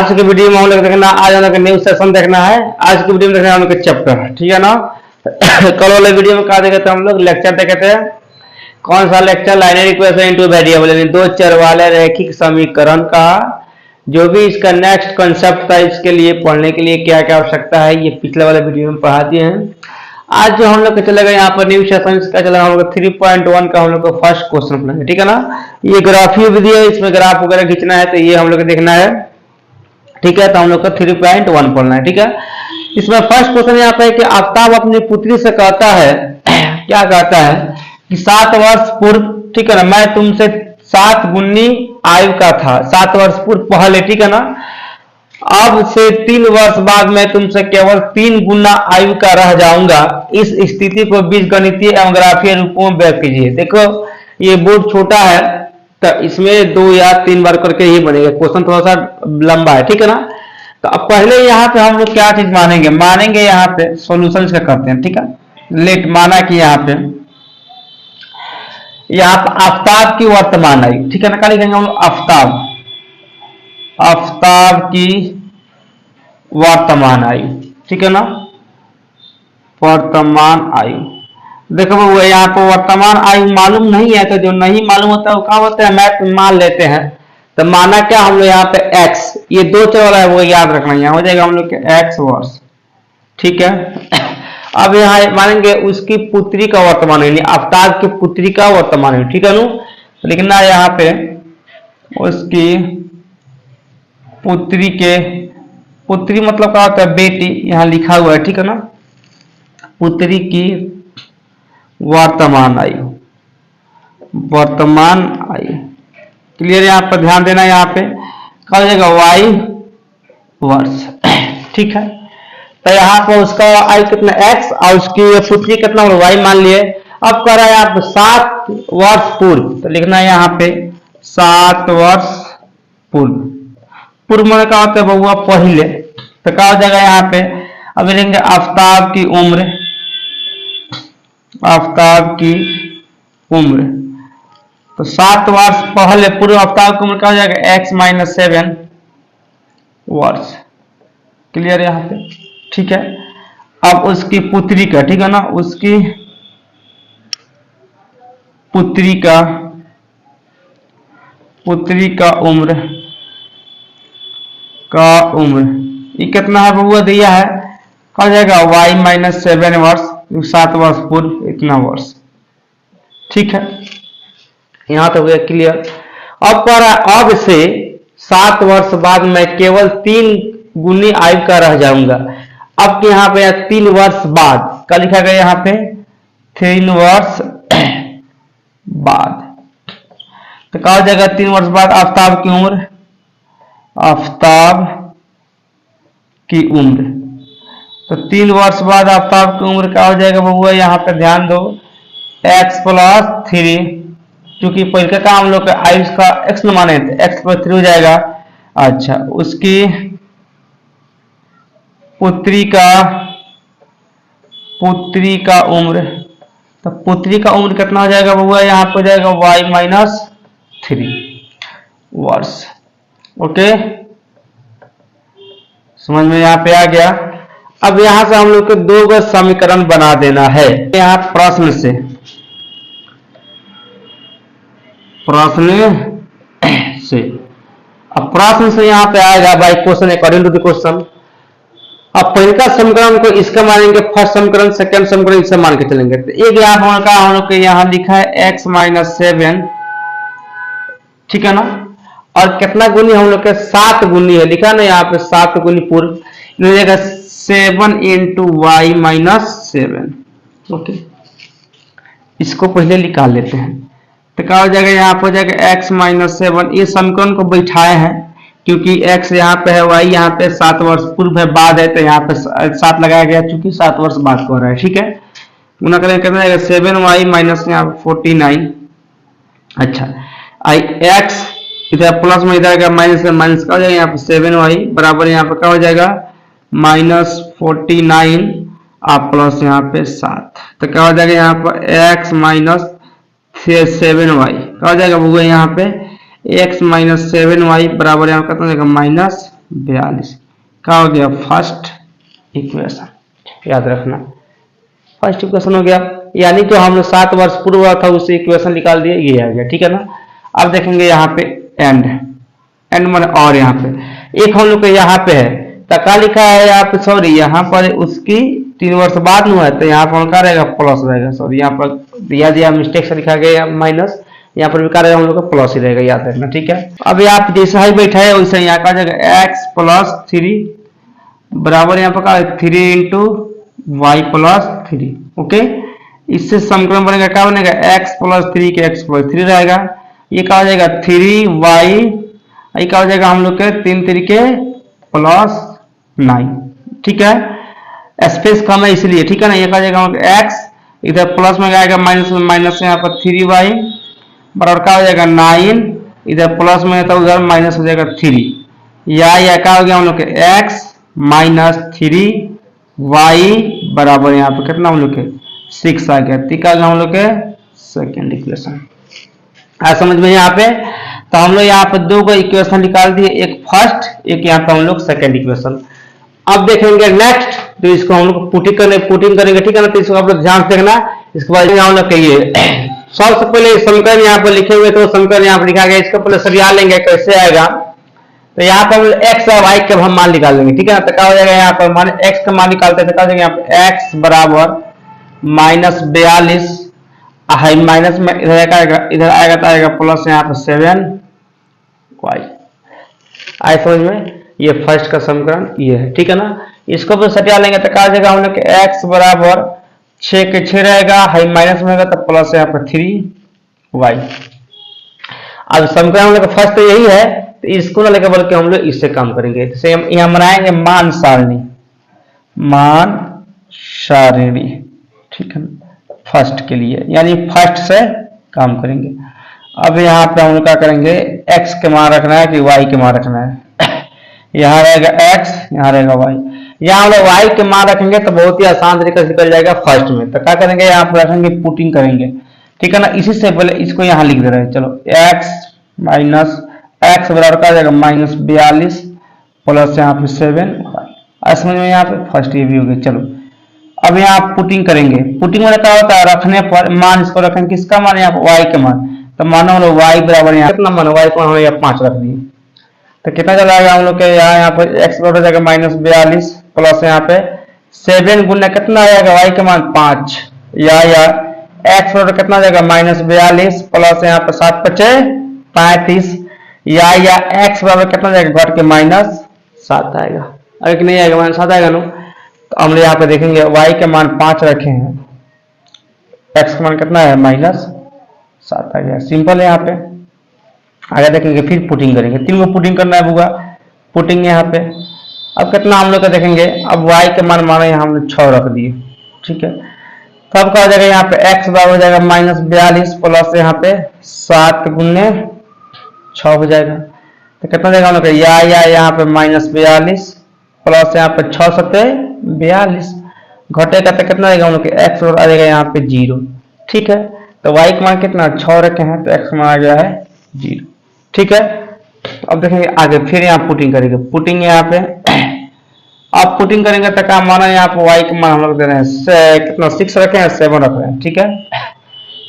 आज के वीडियो में हम लोग देखना, आज हम लोग न्यू सेशन देखना है। आज की वीडियो में देखना हम लोग चैप्टर, ठीक है ना। कल वाले वीडियो में क्या देखे थे हम लोग, लेक्चर देखे थे। कौन सा lecture, liner equation into variable, यानी दो चर वाले रैखिक समीकरण का जो भी इसका नेक्स्ट कंसेप्ट था, इसके लिए पढ़ने के लिए क्या क्या आवश्यकता है, ये पिछले वाले वीडियो में पढ़ा दिए हैं। आज जो हम लोग का चलेगा यहाँ पर न्यू सेशन का चलेगा हम लोग 3.1 का हम लोग को फर्स्ट क्वेश्चन पढ़ेंगे, ठीक है ना। ये ग्राफी विधि है, इसमें ग्राफ वगैरह खींचना है, तो ये हम लोग देखना है, ठीक है। तो हम लोग का 3.1 पढ़ना है, ठीक है। इसमें फर्स्ट क्वेश्चन यहाँ पे है कि आफ्ताब अपनी पुत्री से कहता है क्या कहता है कि 7 वर्ष पूर्व, ठीक है ना, मैं तुमसे 7 गुनी आयु का था, 7 वर्ष पूर्व पहले, ठीक है ना। अब से 3 वर्ष बाद मैं तुमसे केवल 3 गुना आयु का रह जाऊंगा। इस स्थिति को बीजगणितीय एवं ग्राफीय रूपों में व्यक्त कीजिए। देखो ये बोर्ड छोटा है, तो इसमें 2 या 3 बार करके ही बनेगा, क्वेश्चन थोड़ा सा लंबा है, ठीक है ना। तो अब पहले यहाँ पे हम लोग क्या चीज मानेंगे यहाँ पे सॉल्यूशन का करते हैं, ठीक है। लेट माना कि यहाँ पे आफ्ताब की वर्तमान आयु, ठीक है ना। क्या लिखेंगे हम लोग, आफ्ताब की वर्तमान आयु, ठीक है ना, वर्तमान आयु। देखो वो यहाँ पर वर्तमान आयु मालूम नहीं है, तो जो नहीं मालूम होता है वो क्या होता है, मैथ मान लेते हैं। तो माना क्या हम लोग यहाँ पे x, ये 2 चर वाला है वो याद रखना, यहाँ हो जाएगा हम लोग के x वर्ष, ठीक है। अब यहाँ मानेंगे उसकी पुत्री का वर्तमान आयु, आफ्ताब की पुत्री का वर्तमान आयु, ठीक है नु। तो लिखना है यहाँ पे उसकी पुत्री मतलब क्या होता है, बेटी, यहाँ लिखा हुआ है, ठीक है ना। पुत्री की वर्तमान आयु, क्लियर। यहाँ पर ध्यान देना, यहाँ पे क्या हो जाएगा, y वर्ष, ठीक है। तो यहाँ पर उसका आयु कितना x और उसकी पुत्री कितना y मान लिए। अब कह रहा है आप 7 वर्ष पूर्व, तो लिखना है यहाँ पे 7 वर्ष पूर्व में क्या होता है बउआ, पहले। तो क्या हो जाएगा यहाँ पे, अब लिखेंगे आफ्ताब की उम्र, तो 7 वर्ष पहले पूर्व आफ्ताब की उम्र क्या हो जाएगा, x - 7 वर्ष, क्लियर यहाँ पे, ठीक है। अब उसकी पुत्री का, ठीक है ना, उसकी पुत्री का उम्र ये कितना है बउआ, दिया है, क्या हो जाएगा y - 7 वर्ष, 7 वर्ष पूर्व इतना वर्ष, ठीक है। यहां तक हुआ क्लियर। अब कह रहा है अब से 7 वर्ष बाद मैं केवल 3 गुनी आयु का रह जाऊंगा। अब यहाँ पे 3 वर्ष बाद क्या लिखा गया, यहाँ पे 3 वर्ष बाद, तो क्या हो जाएगा 3 वर्ष बाद आफ्ताब की उम्र, तो 3 वर्ष बाद आफ्ताब की उम्र क्या हो जाएगा बउआ, यहाँ पे ध्यान दो, x + 3, क्योंकि पहले का हम लोग आयु का x न माने थे, x + 3 हो जाएगा। अच्छा, उसकी पुत्री का उम्र, तो पुत्री का उम्र कितना हो जाएगा बउआ, यहाँ पे हो जाएगा y - 3 वर्ष, ओके, समझ में यहाँ पे आ गया। अब यहां से हम लोग को 2 समीकरण बना देना है। यहाँ प्रश्न से अब प्रश्न से यहाँ पे आएगा by question, according to the question. अब पहले का समीकरण को इसका मानेंगे फर्स्ट समीकरण, सेकंड समीकरण इससे मान के चलेंगे। तो एक यहाँ का हम लोग के यहाँ लिखा है x - 7, ठीक है ना, और कितना गुनी हम लोग के 7 गुनी है, लिखा ना यहाँ पे 7 गुनी पूर्व, 7 × y - 7, ओके। इसको पहले निकाल लेते हैं, तो क्या हो जाएगा, यहाँ पर हो जाएगा x - 7, ये समीकरण को बैठाए हैं क्योंकि x यहाँ पे है, y यहाँ पे 7 वर्ष पूर्व है, बाद है, तो यहाँ पे 7 लगाया गया क्योंकि 7 वर्ष बाद को रहा है, ठीक है। गुना करेंगे कितना आएगा, 7y - यहाँ 49। अच्छा, x इधर प्लस में इधर माइनस का माइनस का हो जाएगा, यहाँ पे 7y बराबर यहाँ पे क्या हो जाएगा -49 आप प्लस यहाँ पे 7, तो क्या हो जाएगा यहाँ पर x - 7y क्या हो जाएगा बउआ, यहाँ पे x - 7y बराबर यहाँ कितना हो जाएगा 42 क्या हो गया फर्स्ट इक्वेशन, याद रखना फर्स्ट इक्वेशन हो गया। यानी कि हम 7 वर्ष पूर्व था उसे इक्वेशन निकाल दिए, ये आ गया, ठीक है ना। अब देखेंगे यहाँ पे एंड, एंड माने और यहाँ पे एक हम लोग के यहाँ पे है तो क्या लिखा है यहाँ पे, सॉरी यहाँ पर उसकी 3 वर्ष बाद हुआ है तो यहाँ पर क्या रहेगा प्लस रहेगा, सॉरी यहाँ पर दिया मिस्टेक से लिखा गया माइनस, यहाँ पर भी क्या रहेगा हम लोग का प्लस ही रहेगा, याद रखना, ठीक है। अब यहाँ पे जैसा ही बैठा है वैसे यहाँ का जाएगा x प्लस 3 बराबर यहाँ पर क्या 3 इंटू वाई प्लस 3, ओके। इससे समीकरण बनेगा क्या बनेगा x प्लस 3 के x प्लस 3 रहेगा, ये क्या हो जाएगा 3y, ये क्या हो जाएगा हम लोग के 3 3 के प्लस 9, ठीक है। स्पेस कम है इसलिए, ठीक है ना। ये क्या हो जाएगा x इधर प्लस में आएगा माइनस में, माइनस से यहाँ पर 3y बराबर क्या हो जाएगा 9, इधर प्लस में तो उधर माइनस हो जाएगा 3, या क्या हो गया हम लोग के x माइनस 3y बराबर यहाँ पे कितना हम लोग के 6 आ गया, ठीक है हम लोग के सेकेंड इक्वेशन। आज समझ में यहाँ पे, तो हम लोग यहाँ पे 2 को इक्वेशन निकाल दिए, एक फर्स्ट एक यहाँ पे हम लोग सेकेंड इक्वेशन। अब देखेंगे नेक्स्ट, तो इसको हम लोग पुटिंग करेंगे, ठीक है ना। तो इसको आप लोग ध्यान से देखना, इसके बाद हम लोग कहिए सबसे पहले समीकरण यहाँ पर लिखे हुए, तो समीकरण यहाँ पर लिखा गया, इसको पहले सरिया लेंगे कैसे आएगा। तो यहाँ पर हम एक्स और वाई के हम मान निकाल लेंगे, ठीक है ना। तो क्या हो जाएगा यहाँ पर मान एक्स का मान निकालते हैं, क्या हो जाएगा यहाँ पे एक्स बराबर -42, माइनस में इधर आएगा तो आएगा प्लस यहाँ पर 7y, आए समझ में। ये फर्स्ट का समीकरण ये है, ठीक है ना। इसको भी सटिया लेंगे तो क्या हो जाएगा हम लोग के x बराबर 6 के 6 रहेगा, हाई माइनस में होगा तो प्लस यहाँ पर 3y। अब समीकरण हम लोग का फर्स्ट तो यही है, तो इसको ना लेकर बल्कि हम लोग इससे काम करेंगे। जैसे हम यहाँ बनाएंगे मान सारणी, ठीक है ना, फर्स्ट के लिए, यानी फर्स्ट से काम करेंगे। अब यहाँ पे हम लोग क्या करेंगे, x के मान रखना है कि y के मान रखना है। यहाँ रहेगा x, यहाँ रहेगा y। यहाँ हम लोग y के मान रखेंगे तो बहुत ही आसान तरीके से निकल जाएगा फर्स्ट में। तो क्या करेंगे यहाँ पर रखेंगे पुटिंग करेंगे, ठीक है ना। इसी से पहले इसको यहाँ लिख दे रहे हैं, चलो x माइनस x बराबर क्या जाएगा -42 प्लस यहाँ पे 7, समझ में यहाँ पे फर्स्ट ये भी हो गया। चलो अब यहाँ पुटिंग करेंगे, पुटिंग में क्या होता है रखने पर मान, इसको रखेंगे किसका मान, यहाँ पर y के मान। तो मानो हम लोग y बराबर यहाँ कितना मान, y को हम यहाँ 5 रख दिए, तो कितना चला आएगा हम लोग के यहाँ पर x बराबर जाएगा -42 प्लस यहाँ पे 7 गुना कितना आएगा y के मान 5, या x बराबर कितना जाएगा -42 प्लस यहाँ पे 7 5 35, या x बराबर कितना जाएगा घट के -7 आएगा, अगर कि नहीं आएगा -7 आएगा ना। तो हम यहाँ पे देखेंगे y के मान 5 रखे हैं, x का मान कितना है -7 आ गया, सिंपल है। यहाँ पे आगे देखेंगे फिर पुटिंग करेंगे, 3 को पुटिंग करना है बुआ, पुटिंग यहाँ पे। अब कितना हम लोग का देखेंगे, अब y के मान माने यहाँ हमने 6 रख दिए, ठीक है। तो अब क्या हो जाएगा यहाँ पे x बराबर हो जाएगा -42 प्लस यहाँ पे 7 गुने 6 हो जाएगा, तो कितना देगा हम लोग या यहाँ पे -42 प्लस यहाँ पे 6 7 42 घटेगा तो कितना देगा हम लोग x आ जाएगा यहाँ पे 0, ठीक है। तो y का मान कितना 6 रखे हैं तो x मान आ गया है 0, ठीक है। अब देखेंगे आगे फिर यहाँ पुटिंग करेंगे, पुटिंग यहाँ पे अब पुटिंग करेंगे तो क्या माना यहाँ पे y का मान हम लोग दे रहे हैं कितना 6 रखे हैं 7 रख रहे हैं, ठीक है।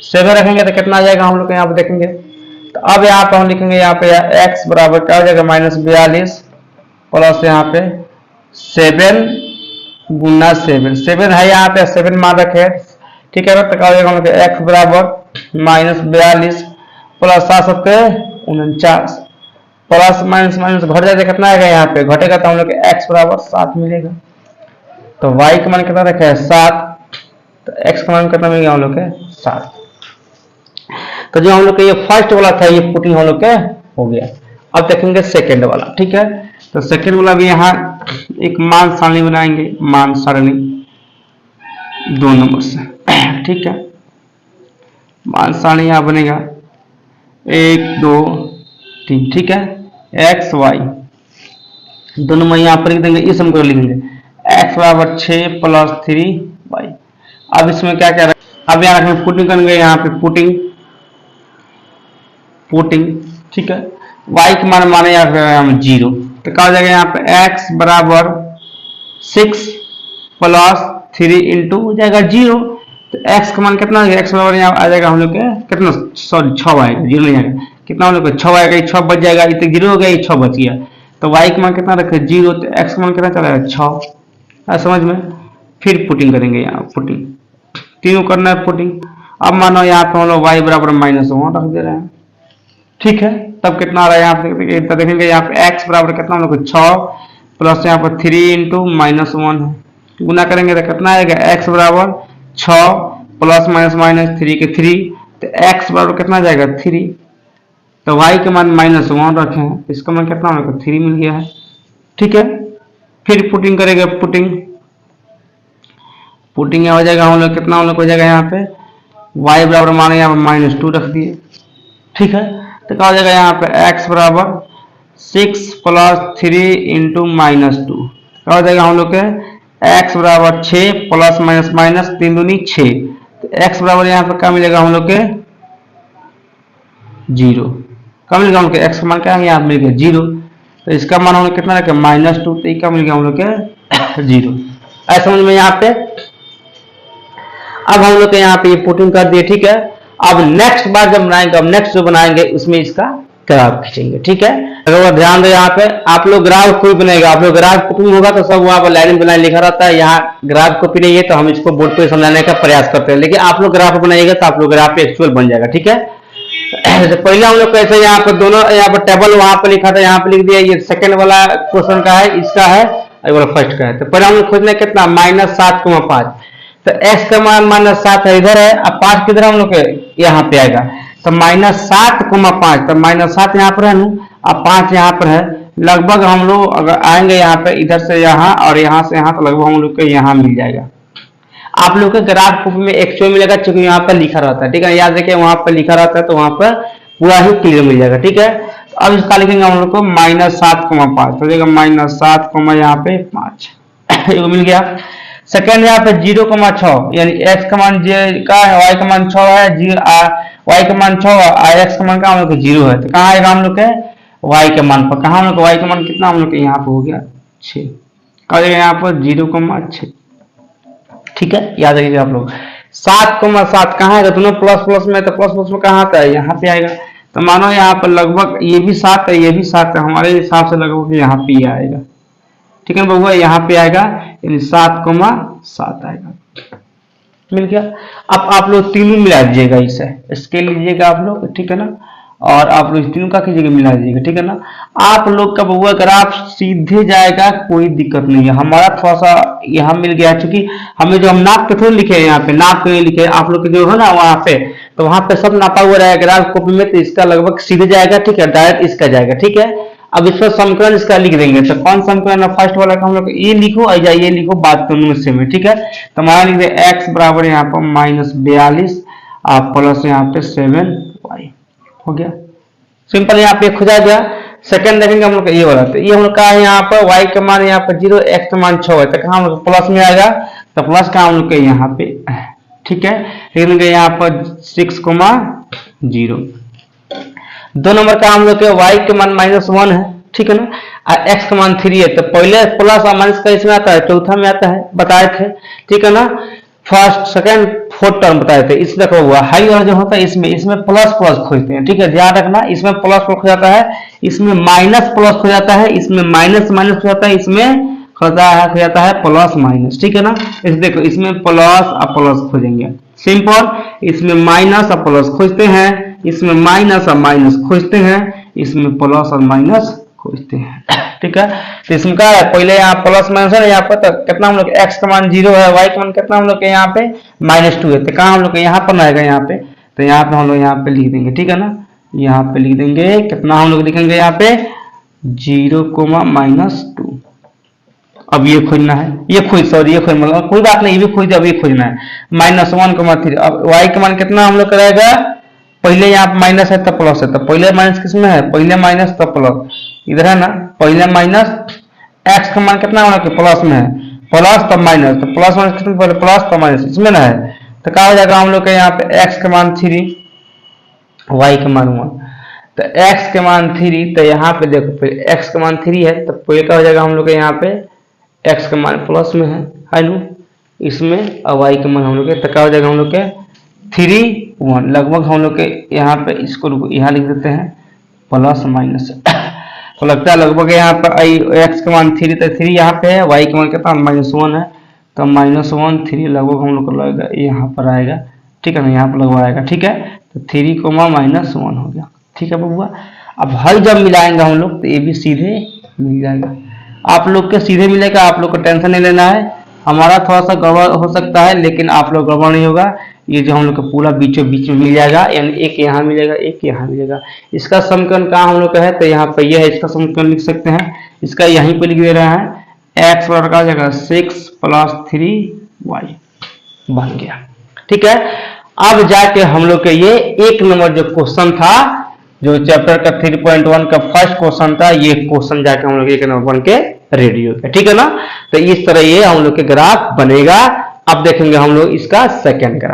7 रखेंगे तो कितना आ जाएगा हम लोग यहाँ पे देखेंगे। तो अब यहाँ पे हम लिखेंगे यहाँ पे x बराबर क्या हो जाएगा -42 प्लस यहाँ पे 7 गुना 7 है यहाँ पे 7 मान रखे, ठीक है। तो क्या हो जाएगा हम लोग x बराबर -42 प्लस 7 49 प्लस माइनस माइनस घट जाएगा कितना आएगा यहाँ पे घटेगा तो हम लोग x बराबर 7 मिलेगा। तो y का मान कितना रखा है 7, तो x का मान कितना मिलेगा हम लोग के 7। तो जो हम लोग के ये फर्स्ट वाला था ये पुटिंग हम लोग के हो गया। अब देखेंगे सेकेंड वाला, ठीक है। तो सेकेंड वाला भी यहाँ एक मान सारणी बनाएंगे, मान सारणी 2 नंबर से, ठीक है। मान सारणी यहाँ बनेगा 1 2 3, ठीक है। x y दोनों में यहाँ पर लिख देंगे, इस समीकरण लिखेंगे x बराबर 6 प्लस 3y। अब इसमें क्या क्या अब यहाँ रखेंगे पुटिंग करेंगे, यहाँ पे पुटिंग, ठीक है। y के मान माने यहाँ हम 0, तो क्या हो जाएगा यहाँ पे x बराबर 6 प्लस 3 इंटू हो जाएगा 0। तो x का मान कितना है, x बराबर यहाँ आ जाएगा हम लोग के कितना, सॉरी 6 आएगा, 0 नहीं आएगा, कितना हम लोग का 6 आएगा, 6 बच जाएगा, इतने 0 हो गया, 6 बच गया। तो y का मान कितना रखे 0, तो x का मान कितना चला जाएगा 6। समझ में। फिर पुटिंग करेंगे, यहाँ पुटिंग तीनों करना है पुटिंग। अब मानो यहाँ पे हम लोग y बराबर -1 रख दे रहे हैं, ठीक है। तब कितना आ रहा है यहाँ पे देखेंगे, यहाँ पे x बराबर कितना हम लोग 6 प्लस यहाँ पर 3 इंटू -1 है, गुना करेंगे तो कितना आएगा, x बराबर 6 प्लस -3 के 3, तो x बराबर कितना जाएगा 3। तो y के मान -1 रखे हैं, इसका मान कितना हम लोग 3 मिल गया है, ठीक है। फिर पुटिंग करेंगे, पुटिंग हो जाएगा हम लोग कितना, हम लोग हो जाएगा यहाँ पे y बराबर माने यहाँ पे -2 रख दिए, ठीक है। तो क्या हो जाएगा यहाँ पे x बराबर 6 प्लस 3 इंटू -2, क्या हो जाएगा हम लोग के x बराबर 6 प्लस माइनस 3 दूनी 6, तो x बराबर यहाँ पे क्या मिलेगा हम लोग के 0। क्या मिलेगा हम लोग के x का मान क्या है, यहाँ मिल गया 0। तो इसका मान हम लोग कितना रखे -2, तो इसका मिल गया हम लोग के 0। ऐसा समझ में यहाँ पे। अब हम लोग के यहाँ पे ये पुटिंग कर दिए, ठीक है। अब नेक्स्ट बार जब बनाएंगे, अब नेक्स्ट जो बनाएंगे उसमें इसका ग्राफ खींचेंगे, ठीक है। अगर ध्यान दे यहाँ पे आप लोग ग्राफ कोई बनाएगा, आप लोग ग्राफ कॉपी होगा तो सब वहां पर लाइन बनाए लिखा रहता है, यहाँ ग्राफ कॉपी नहीं है तो हम इसको बोर्ड पे समझाने का प्रयास करते हैं, लेकिन आप लोग ग्राफ बनाइएगा तो आप लोग ग्राफ एक्चुअल बन जाएगा, ठीक है। तो पहले हम लोग कैसे यहाँ पर दोनों, यहाँ पर टेबल वहां पर लिखा था, यहाँ पे लिख दिया, ये सेकंड वाला क्वेश्चन का है, इसका है, ये वाला फर्स्ट का है। तो पहले हम लोग खोजना कितना -7,5, तो x का मान -7 है, इधर है, अब 5 किधर हम लोग यहाँ पे आएगा, तो -7,5, तो -7 यहाँ पर है ना, अब 5 यहाँ पर है, लगभग हम लोग अगर आएंगे यहाँ पे इधर से यहाँ और यहाँ से यहाँ, तो लगभग हम लोग को यहाँ मिल जाएगा। आप लोग के ग्राफ कॉपी में एक्चुअल मिलेगा, क्योंकि यहाँ पर लिखा रहता है, ठीक है। याद रखिए वहां पर लिखा रहता है तो वहां पर पूरा ही क्लियर मिल जाएगा, ठीक है। तो अब इसका लिखेंगे हम लोग को -7,5, तो देगा -7, यहाँ पे 5 ये मिल गया। सेकेंड यहाँ पे 0,6, यानी x का मान का है, y का मान 6 है, y का मान 6 है, x का मान का हम लोग 0 है, तो कहाँ आएगा हम लोग के y के मान पर, कहाँ हम लोग y का मान कितना हम लोग के यहाँ पे हो गया 6, कहा जाएगा यहाँ पर 0,6, ठीक है। याद रखिएगा आप लोग 7,7 कहाँ आएगा, दोनों प्लस में, तो प्लस में कहाँ आता है, यहाँ पे आएगा। तो मानो यहाँ पर लगभग ये भी 7 है, ये भी 7 है, हमारे हिसाब से लगभग यहाँ पे ही आएगा, ठीक है बबुआ, यहाँ पे आएगा, यानी 7,7 आएगा, मिल गया। अब आप लोग तीनों मिला दीजिएगा, इसे स्केल लीजिएगा आप लोग, ठीक है ना, और आप लोग तीनों का कीजिएगा मिला दीजिएगा, ठीक है ना। आप लोग का बबुआ ग्राफ सीधे जाएगा, कोई दिक्कत नहीं है। हमारा थोड़ा सा यहाँ मिल गया, क्योंकि हमें जो हम नाप के थोड़ी लिखे हैं, यहाँ पे नाप के लिखे, आप लोग के जो है ना वहां पे, तो वहां पे सब नापा हुआ रहेगा ग्राफ कॉपी में, तो इसका लगभग सीधे जाएगा, ठीक है, डायरेक्ट इसका जाएगा, ठीक है। अब इस पर समीकरण इसका लिख देंगे, तो कौन समीकरण है, फर्स्ट वाला का हम लोग ये लिखो और ये लिखो, बात दोनों में सेम है, ठीक है। तो हमारा लिख दे x बराबर यहाँ पर -42 प्लस यहाँ पे 7y हो गया, सिंपल यहाँ पे खुदा गया। सेकंड देखेंगे हम लोग ये वाला, तो ये हम लोग का है यहाँ पर y का मान यहाँ पर 0, x का मान 6 है, तो कहाँ हम लोग प्लस में आएगा, तो प्लस का हम लोग के यहाँ पे, ठीक है। लिखेंगे यहाँ पर 6,0, 2 नंबर का हम लोग के y के मान -1 है, ठीक है ना, और x का मान 3 है, तो पहले प्लस और माइनस का इसमें आता है, चौथा में आता है, बताए थे, ठीक है ना। फर्स्ट सेकंड फोर्थ टर्म बताए थे, इसमें देखो हुआ हाई वाला जो होता है, इसमें प्लस खोजते हैं, ठीक है, ध्यान रखना, इसमें प्लस खो जाता है, इसमें माइनस प्लस खो जाता है, इसमें माइनस खो जाता है, इसमें खो जाता है प्लस माइनस, ठीक है ना। इस देखो इसमें प्लस और प्लस खोजेंगे, सिंपल, इसमें माइनस और प्लस खोजते हैं, इसमें माइनस और माइनस खोजते हैं, इसमें प्लस और माइनस खोजते हैं, ठीक है। तो इसमें क्या है, पहले यहाँ प्लस माइनस है, यहाँ पर तो कितना हम लोग x का मान 0 है, y का मान कितना हम लोग के यहाँ पे -2 है, तो कहाँ हम लोग यहाँ पर आएगा, यहाँ पे, तो यहाँ पे हम लोग यहाँ पे लिख देंगे, ठीक है ना, यहाँ पे लिख देंगे, कितना हम लोग लिखेंगे यहाँ पे 0,-2। अब ये खोजना है, ये खोज मतलब कोई बात नहीं, ये भी खोज, अब ये खोजना है -1,3। अब y का मान कितना हम लोग करेगा, पहले यहाँ माइनस है तब प्लस है, तो पहले माइनस किसमें है, पहले माइनस तब प्लस, इधर है ना, पहले माइनस, x का मान कितना होना कि प्लस में है, प्लस तब माइनस, तो प्लस माइनस कितना, पहले प्लस तब माइनस, इसमें ना है, तो क्या हो जाएगा हम लोग के यहाँ पे x का मान 3, y का मान 1, तो x के मान 3, तो यहाँ पे देखो x का मान 3 है, तो पहले क्या हो जाएगा हम लोग के यहाँ पे x का मान प्लस में है नु इसमें, और y का मान हम लोग के तो क्या हो जाएगा हम लोग के 3 1 लगभग हम लोग के यहाँ पे इसको यहाँ लिख देते हैं प्लस माइनस तो लगता है लगभग यहाँ पर x का मान 3, तो 3 यहाँ पे है, y का मान कितना -1 है, तो -1 3 लगभग हम लोग को लगेगा यहाँ पर आएगा, ठीक है ना, यहाँ पर लगवाएगा, ठीक है, तो 3 -1 हो गया, ठीक है बबुआ। अब हल जब मिलाएंगे हम लोग तो ये भी सीधे मिल जाएगा, आप लोग के सीधे मिलेगा, आप लोग को टेंशन नहीं लेना है, हमारा थोड़ा सा गड़बड़ हो सकता है लेकिन आप लोग गड़बड़ नहीं होगा, ये जो हम लोग का पूरा बीचों बीच में मिल जाएगा, यानी एक यहाँ मिलेगा एक यहाँ मिलेगा। इसका समीकरण कहाँ हम लोग का है, तो यहाँ पे ये है, इसका समीकरण लिख सकते हैं, इसका यहीं पे लिख दे रहे हैं, x बराबर का जगह 6 + 3y बन गया, ठीक है। अब जाके हम लोग के ये 1 नंबर जो क्वेश्चन था, जो चैप्टर का 3.1 का फर्स्ट क्वेश्चन था, ये क्वेश्चन जाके हम लोग 1 नंबर बन के रेडी हो गया, ठीक है ना। तो इस तरह ये हम लोग के ग्राफ बनेगा। अब देखेंगे हम लोग इसका सेकंड ग्राफ।